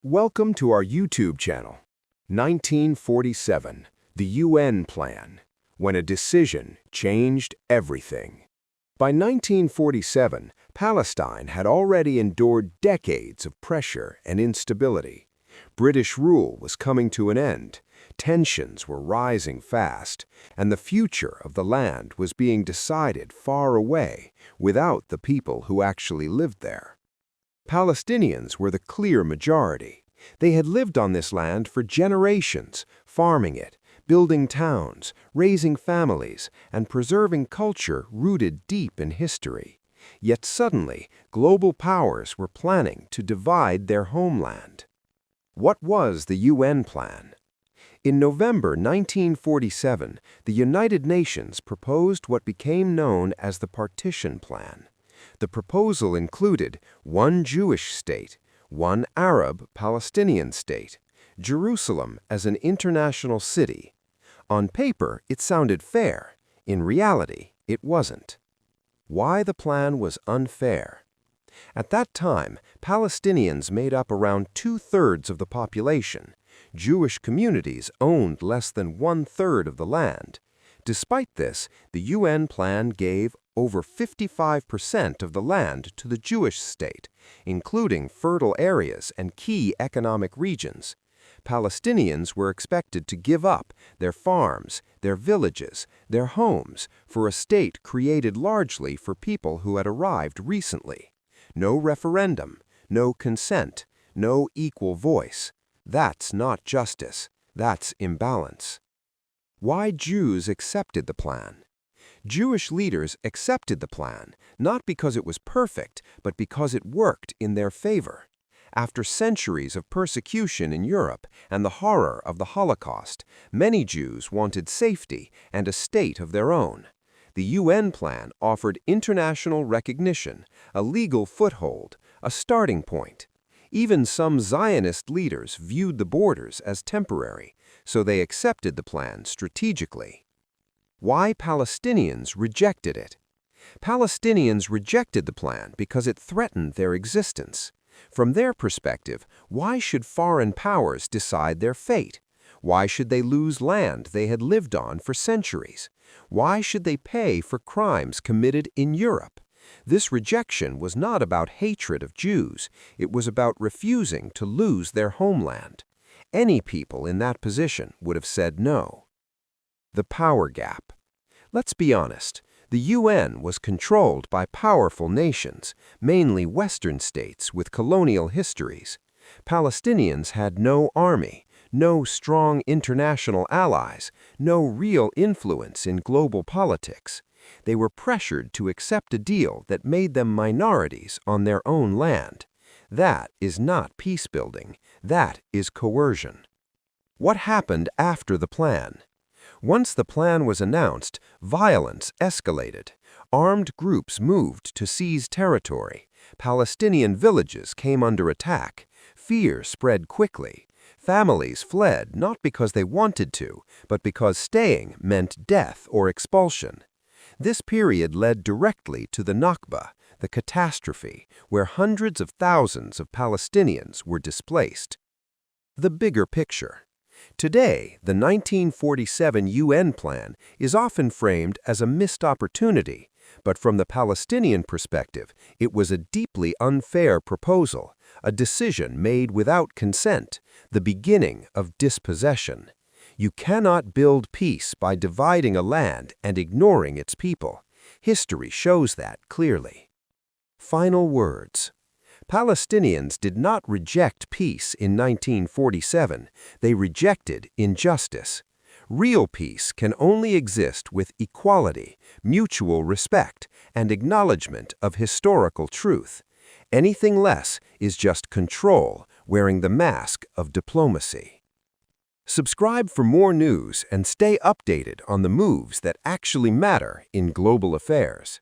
Welcome to our YouTube channel. 1947, the UN Plan, when a decision changed everything. By 1947, Palestine had already endured decades of pressure and instability. British rule was coming to an end, tensions were rising fast, and the future of the land was being decided far away without the people who actually lived there. Palestinians were the clear majority. They had lived on this land for generations, farming it, building towns, raising families, and preserving culture rooted deep in history. Yet suddenly, global powers were planning to divide their homeland. What was the UN Plan? In November 1947, the United Nations proposed what became known as the Partition Plan. The proposal included one Jewish state, one Arab Palestinian state, Jerusalem as an international city. On paper, it sounded fair. In reality, it wasn't. Why the plan was unfair? At that time, Palestinians made up around 2/3 of the population. Jewish communities owned less than 1/3 of the land. Despite this, the UN plan gave over 55% of the land to the Jewish state, including fertile areas and key economic regions. Palestinians were expected to give up their farms, their villages, their homes for a state created largely for people who had arrived recently. No referendum, no consent, no equal voice. That's not justice. That's imbalance. Why Jews accepted the plan? Jewish leaders accepted the plan, not because it was perfect, but because it worked in their favor. After centuries of persecution in Europe and the horror of the Holocaust, many Jews wanted safety and a state of their own. The UN plan offered international recognition, a legal foothold, a starting point. Even some Zionist leaders viewed the borders as temporary, so they accepted the plan strategically. Why Palestinians rejected it? Palestinians rejected the plan because it threatened their existence. From their perspective, why should foreign powers decide their fate? Why should they lose land they had lived on for centuries? Why should they pay for crimes committed in Europe? This rejection was not about hatred of Jews. It was about refusing to lose their homeland. Any people in that position would have said no. The power gap. Let's be honest. The UN was controlled by powerful nations, mainly Western states with colonial histories. Palestinians had no army, no strong international allies, no real influence in global politics. They were pressured to accept a deal that made them minorities on their own land. That is not peace-building. That is coercion. What happened after the plan? Once the plan was announced, violence escalated. Armed groups moved to seize territory. Palestinian villages came under attack. Fear spread quickly. Families fled not because they wanted to, but because staying meant death or expulsion. This period led directly to the Nakba, the catastrophe, where hundreds of thousands of Palestinians were displaced. The bigger picture. Today, the 1947 UN plan is often framed as a missed opportunity, but from the Palestinian perspective, it was a deeply unfair proposal, a decision made without consent, the beginning of dispossession. You cannot build peace by dividing a land and ignoring its people. History shows that clearly. Final words. Palestinians did not reject peace in 1947. They rejected injustice. Real peace can only exist with equality, mutual respect, and acknowledgement of historical truth. Anything less is just control wearing the mask of diplomacy. Subscribe for more news and stay updated on the moves that actually matter in global affairs.